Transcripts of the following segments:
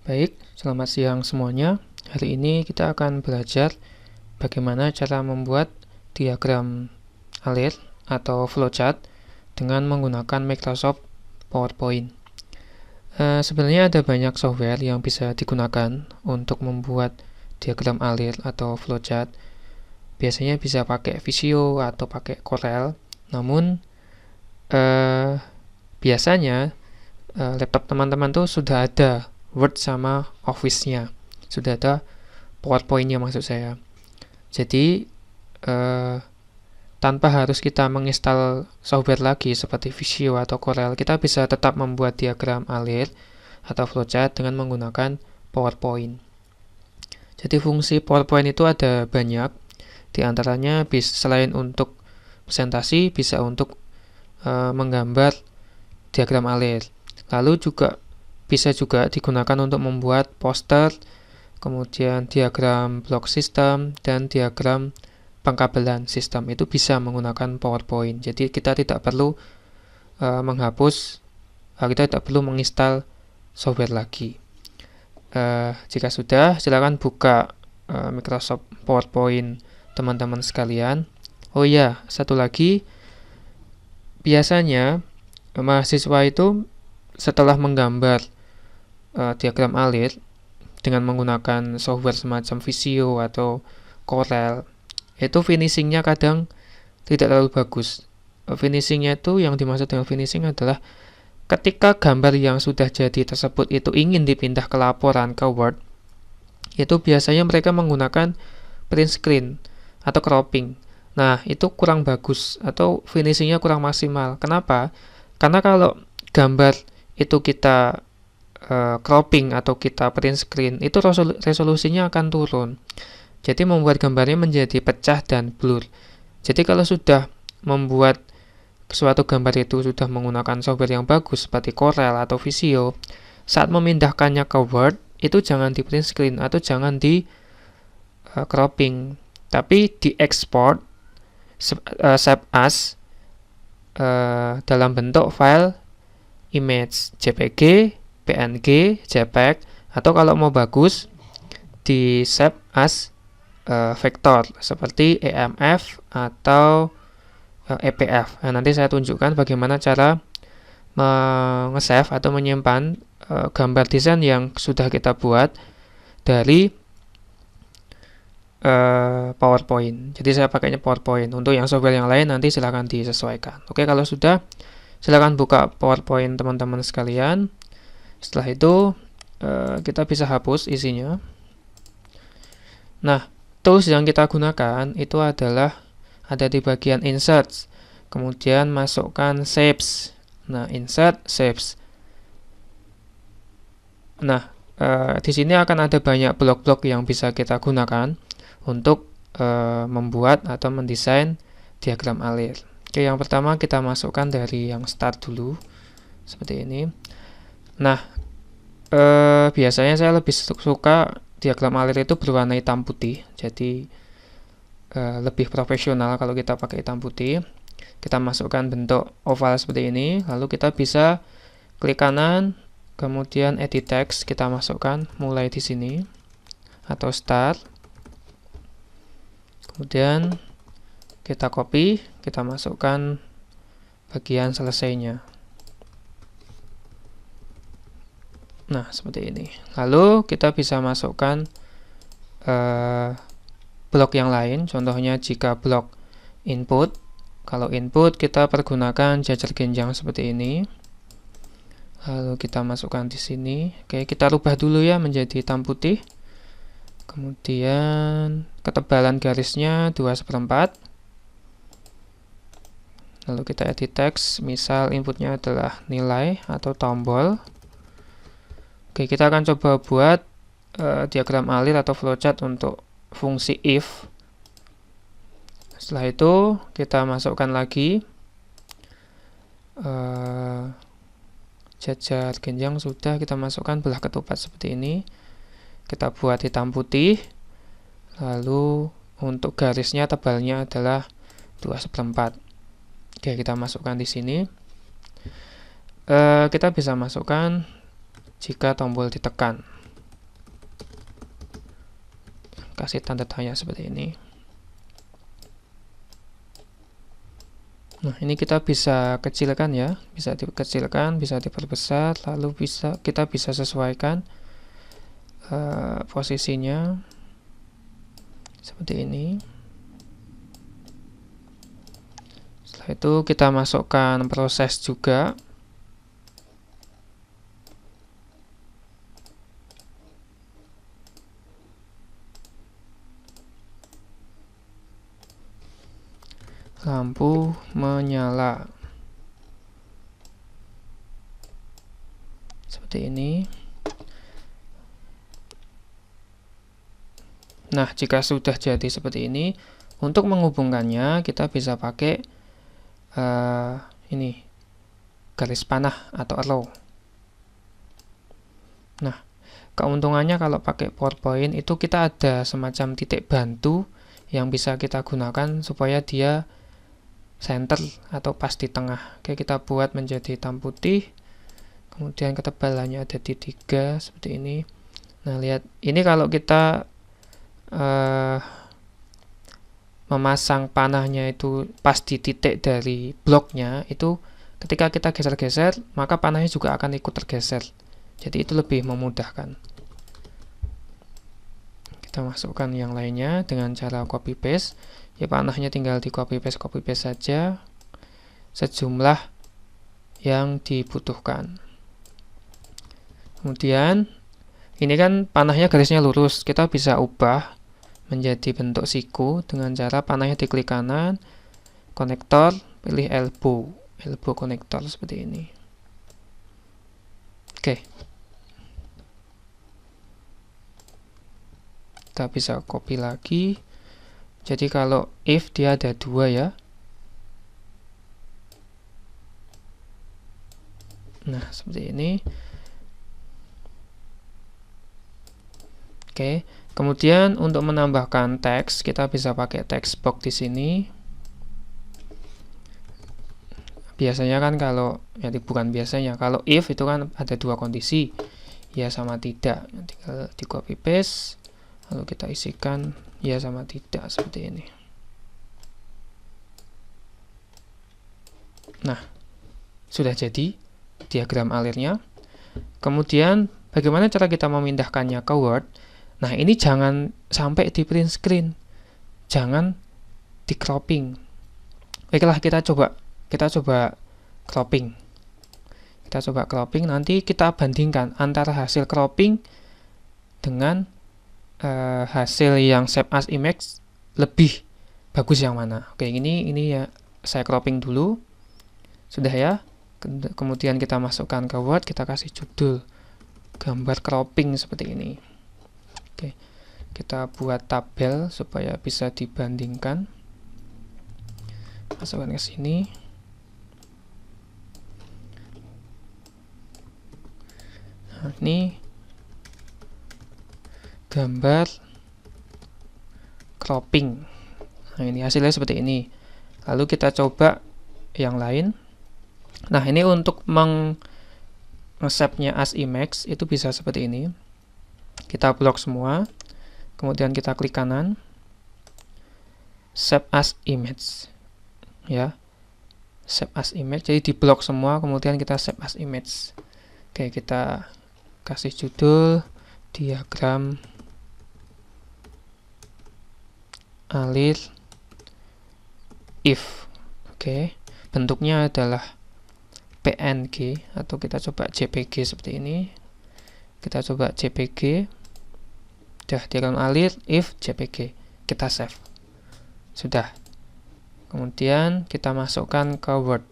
Baik, selamat siang semuanya. Hari ini kita akan belajar bagaimana cara membuat diagram alir atau flowchart dengan menggunakan Microsoft PowerPoint. Sebenarnya ada banyak software yang bisa digunakan untuk membuat diagram alir atau flowchart. Biasanya bisa pakai Visio atau pakai Corel. Namun biasanya laptop teman-teman tuh sudah ada Word sama Office-nya, sudah ada PowerPoint-nya maksud saya. Jadi tanpa harus kita menginstal software lagi seperti Visio atau Corel, kita bisa tetap membuat diagram alir atau flowchart dengan menggunakan PowerPoint. Jadi fungsi PowerPoint itu ada banyak, di antaranya selain untuk presentasi, bisa untuk menggambar diagram alir. Lalu bisa juga digunakan untuk membuat poster, kemudian diagram blok sistem, dan diagram pengkabelan sistem. Itu bisa menggunakan PowerPoint. Jadi kita tidak perlu kita tidak perlu menginstal software lagi. Jika sudah, silakan buka Microsoft PowerPoint teman-teman sekalian. Oh iya, satu lagi, biasanya mahasiswa itu setelah menggambar diagram alir dengan menggunakan software semacam Visio atau Corel, itu finishingnya kadang tidak terlalu bagus. Finishingnya itu, yang dimaksud dengan finishing adalah ketika gambar yang sudah jadi tersebut itu ingin dipindah ke laporan, ke Word, itu biasanya mereka menggunakan print screen atau cropping. Nah, itu kurang bagus atau finishingnya kurang maksimal. Kenapa? Karena kalau gambar itu kita cropping atau kita print screen, itu resolusinya akan turun. Jadi membuat gambarnya menjadi pecah dan blur. Jadi kalau sudah membuat suatu gambar itu sudah menggunakan software yang bagus seperti Corel atau Visio, saat memindahkannya ke Word, itu jangan di print screen atau jangan di cropping, tapi di export save as dalam bentuk file image JPG, PNG, JPEG, atau kalau mau bagus di save as vektor seperti EMF atau EPF. Nah, nanti saya tunjukkan bagaimana cara nge-save atau menyimpan gambar desain yang sudah kita buat dari PowerPoint. Jadi saya pakainya PowerPoint. Untuk yang software yang lain nanti silahkan disesuaikan. Oke, kalau sudah, silahkan buka PowerPoint teman-teman sekalian. Setelah itu kita bisa hapus isinya. Nah, tools yang kita gunakan itu adalah ada di bagian insert, kemudian masukkan shapes. Nah, insert shapes. Nah, di sini akan ada banyak blok-blok yang bisa kita gunakan untuk membuat atau mendesain diagram alir. Oke, yang pertama kita masukkan dari yang start dulu, seperti ini. Nah, biasanya saya lebih suka diagram alir itu berwarna hitam putih, jadi lebih profesional kalau kita pakai hitam putih. Kita masukkan bentuk oval seperti ini, lalu kita bisa klik kanan, kemudian edit text, kita masukkan mulai di sini atau start, kemudian kita copy, kita masukkan bagian selesainya. Nah, seperti ini. Lalu kita bisa masukkan blok yang lain. Contohnya jika blok input, kalau input kita pergunakan jajar genjang seperti ini. Lalu kita masukkan di sini. Oke, kita rubah dulu ya menjadi hitam putih. Kemudian ketebalan garisnya 2/4. Lalu kita edit text, misal inputnya adalah nilai atau tombol. Oke, kita akan coba buat diagram alir atau flowchart untuk fungsi if. Setelah itu kita masukkan lagi jajar genjang sudah, kita masukkan belah ketupat seperti ini. Kita buat hitam putih. Lalu untuk garisnya tebalnya adalah 2/4. Oke, kita masukkan di sini. Kita bisa masukkan jika tombol ditekan. kasih tanda tanya seperti ini. Nah, ini kita bisa kecilkan ya, bisa dikecilkan, bisa diperbesar, lalu kita bisa sesuaikan posisinya seperti ini. Setelah itu kita masukkan proses juga. Lampu menyala seperti ini. Nah, jika sudah jadi seperti ini, untuk menghubungkannya kita bisa pakai ini garis panah atau arrow. Nah, keuntungannya kalau pakai PowerPoint itu kita ada semacam titik bantu yang bisa kita gunakan supaya dia center atau pas di tengah. Oke, kita buat menjadi hitam putih, kemudian ketebalannya ada di 3 seperti ini. Nah, lihat ini kalau kita memasang panahnya itu pas di titik dari bloknya, itu ketika kita geser-geser maka panahnya juga akan ikut tergeser, jadi itu lebih memudahkan. Kita masukkan yang lainnya dengan cara copy paste. Ya, panahnya tinggal di copy paste saja sejumlah yang dibutuhkan. Kemudian ini kan panahnya garisnya lurus, kita bisa ubah menjadi bentuk siku dengan cara panahnya diklik kanan, konektor, pilih elbow konektor seperti ini. Oke, kita bisa copy lagi. Jadi kalau if dia ada 2 ya. Nah, seperti ini. Oke, kemudian untuk menambahkan teks, kita bisa pakai text box di sini. Biasanya kan kalau, ya bukan biasanya, kalau if itu kan ada 2 kondisi, ya sama tidak. Tinggal di copy paste, lalu kita isikan ya sama tidak seperti ini. Nah, sudah jadi diagram alirnya. Kemudian bagaimana cara kita memindahkannya ke Word? Nah, ini jangan sampai di print screen, jangan di cropping. Baiklah, kita coba cropping. Kita coba cropping, nanti kita bandingkan antara hasil cropping dengan hasil yang save as image lebih bagus yang mana. Oke, ini ya saya cropping dulu. Sudah ya. Kemudian kita masukkan ke Word, kita kasih judul gambar cropping seperti ini. Oke, kita buat tabel supaya bisa dibandingkan. Masukkan ke sini. Nah, ini gambar cropping. Nah, ini hasilnya seperti ini. Lalu kita coba yang lain. Nah, ini untuk meng-save-nya as image itu bisa seperti ini. Kita blok semua, kemudian kita klik kanan, save as image, ya, save as image. Jadi di blok semua, kemudian kita save as image. Oke, kita kasih judul diagram alir if. Oke, bentuknya adalah PNG atau kita coba JPG seperti ini. Kita coba JPG. Sudah, diagram alir if JPG. Kita save. Sudah. Kemudian kita masukkan ke Word.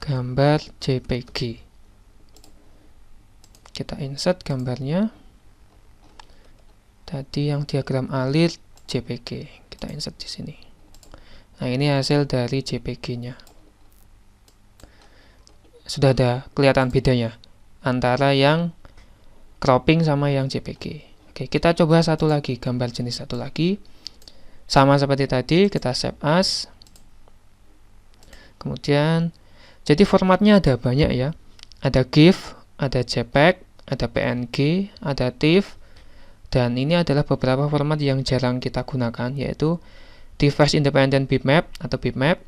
Gambar JPG. Kita insert gambarnya. Tadi yang diagram alir JPG. Kita insert di sini. Nah, ini hasil dari JPG-nya. Sudah ada kelihatan bedanya antara yang cropping sama yang JPG. Oke, kita coba satu lagi, gambar jenis satu lagi. Sama seperti tadi, kita save as. Kemudian, jadi formatnya ada banyak ya. Ada GIF, ada JPEG, ada PNG, ada TIFF, Dan ini adalah beberapa format yang jarang kita gunakan, yaitu Device Independent Bitmap atau bitmap,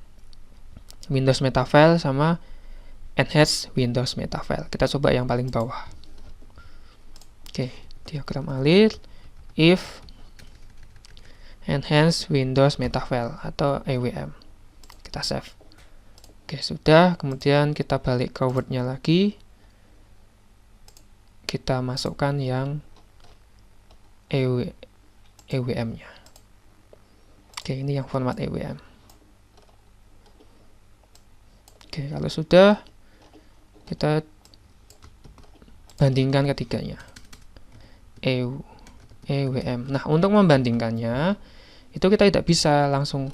Windows Metafile, sama Enhanced Windows Metafile. Kita coba yang paling bawah. Oke, diagram alir if Enhanced Windows Metafile atau EWM. Kita save. Oke, sudah. Kemudian kita balik ke Word-nya lagi. Kita masukkan yang EWM-nya. Oke, ini yang format EWM. Oke, kalau sudah, kita bandingkan ketiganya. EWM. Nah, untuk membandingkannya, itu kita tidak bisa langsung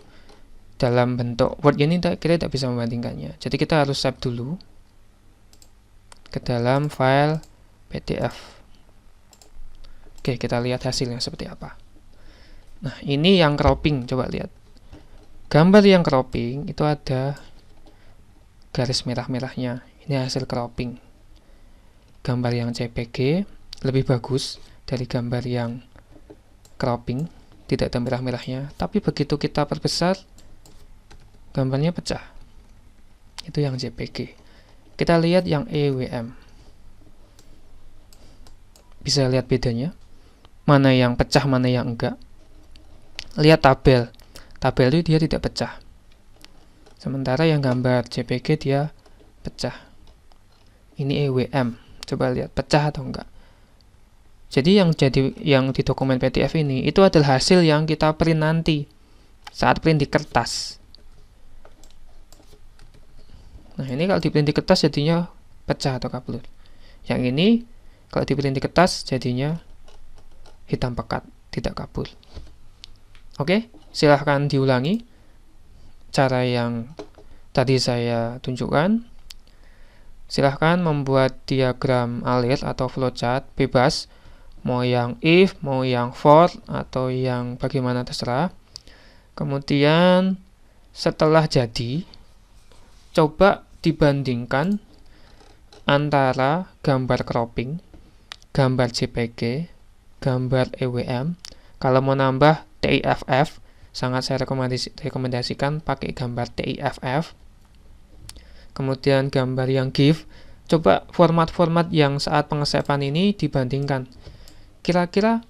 dalam bentuk Word ini, kita tidak bisa membandingkannya. Jadi kita harus save dulu ke dalam file PDF. Oke, kita lihat hasilnya seperti apa. Nah, ini yang cropping, coba lihat. Gambar yang cropping itu ada garis merah-merahnya. Ini hasil cropping. Gambar yang JPG lebih bagus dari gambar yang cropping, tidak ada merah-merahnya. Tapi begitu kita perbesar, gambarnya pecah. Itu yang JPG. Kita lihat yang EWM. Bisa lihat bedanya? Mana yang pecah, mana yang enggak. Lihat tabel. Tabel itu dia tidak pecah. Sementara yang gambar JPG dia pecah. Ini EWM. Coba lihat pecah atau enggak. Jadi yang di dokumen PDF ini itu adalah hasil yang kita print nanti saat print di kertas. Nah, ini kalau di print di kertas jadinya pecah atau kabur. Yang ini kalau di print di kertas jadinya hitam pekat, tidak kabur. Oke, silahkan diulangi cara yang tadi saya tunjukkan. Silahkan membuat diagram alir atau flowchart bebas, mau yang if, mau yang for, atau yang bagaimana terserah. Kemudian setelah jadi, coba dibandingkan antara gambar cropping, gambar JPG, gambar EWM. Kalau mau nambah TIFF, sangat saya rekomendasikan pakai gambar TIFF. Kemudian gambar yang GIF, coba format-format yang saat pengesapan ini dibandingkan. Kira-kira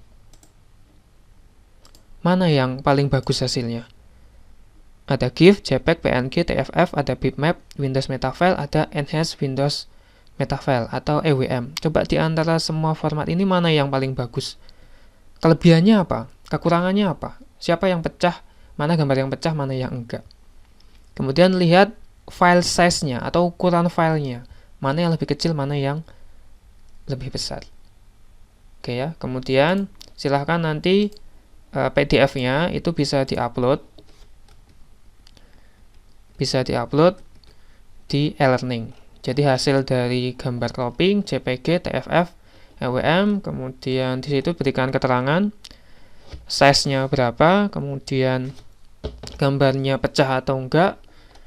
mana yang paling bagus hasilnya? Ada GIF, JPEG, PNG, TFF, ada bitmap, Windows Metafile, ada Enhanced Windows Metafile atau EWM. Coba di antara semua format ini mana yang paling bagus? Kelebihannya apa? Kekurangannya apa? Siapa yang pecah? Mana gambar yang pecah, mana yang enggak? Kemudian lihat file size-nya atau ukuran filenya. Mana yang lebih kecil, mana yang lebih besar. Oke ya. Kemudian silahkan nanti PDF-nya itu bisa diupload di e-learning. Jadi hasil dari gambar cropping, JPG, TFF, EWM, kemudian di situ berikan keterangan size-nya berapa, kemudian gambarnya pecah atau enggak,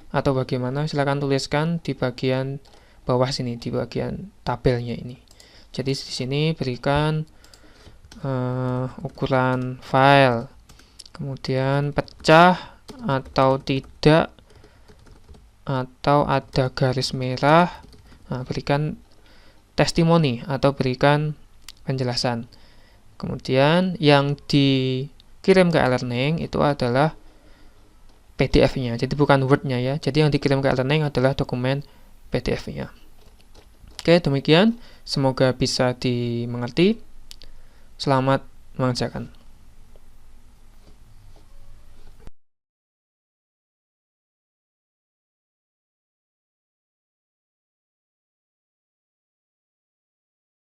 atau bagaimana, silakan tuliskan di bagian bawah sini, di bagian tabelnya ini. Jadi di sini berikan ukuran file, kemudian pecah atau tidak, atau ada garis merah. Nah, berikan testimoni atau berikan penjelasan. Kemudian yang dikirim ke e-learning itu adalah PDF-nya, jadi bukan Word-nya ya. Jadi yang dikirim ke e-learning adalah dokumen PDF-nya. Oke, demikian. Semoga bisa dimengerti. Selamat mengerjakan.